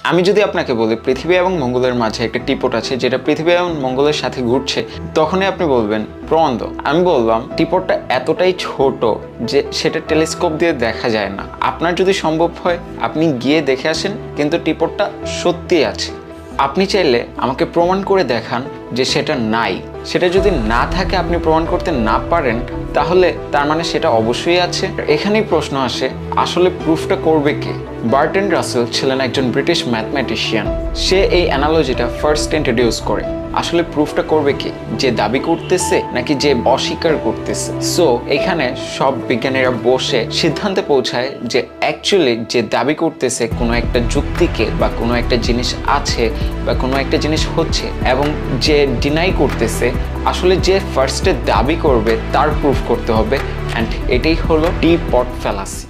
আমি যদি আপনাকে বলি পৃথিবী এবং মঙ্গলের মাঝে একটা টিপট আছে যেটা পৃথিবী এবং মঙ্গলের সাথে ঘুরছে, তখনই আপনি বলবেন প্রমাণ দাও। আমি বললাম টিপটটা এতটাই ছোট যে সেটা টেলিস্কোপ দিয়ে দেখা যায় না। আপনার যদি সম্ভব হয় আপনি গিয়ে দেখে আসেন, কিন্তু টিপটটা সত্যিই আছে। আপনি চাইলে আমাকে প্রমাণ করে দেখান যে সেটা নাই। সেটা যদি না থাকে, আপনি প্রমাণ করতে না পারেন, তাহলে তার মানে সেটা অবশ্যই আছে। এখানেই প্রশ্ন আসে, আসলে প্রুফটা করবে কে? বার্ট্রান্ড রাসেল ছিলেন একজন ব্রিটিশ ম্যাথমেটিশিয়ান। সে এই অ্যানালজিটা ফার্স্ট ইন্ট্রোডিউস করে। আসলে প্রুফটা করবে কে? যে দাবি করতেছে নাকি যে অস্বীকার করতেছে? সো এখানে সব বিজ্ঞানীরা বসে সিদ্ধান্তে পৌঁছায় যে অ্যাকচুয়ালি যে দাবি করতেছে কোনো একটা যুক্তিকে বা কোনো একটা জিনিস আছে বা কোনো একটা জিনিস হচ্ছে, এবং যে ডিনাই করতেছে, আসলে যে ফার্স্টে দাবি করবে তার প্রুফ করতে হবে। অ্যান্ড এটাই হলো টিপট ফ্যালাসি।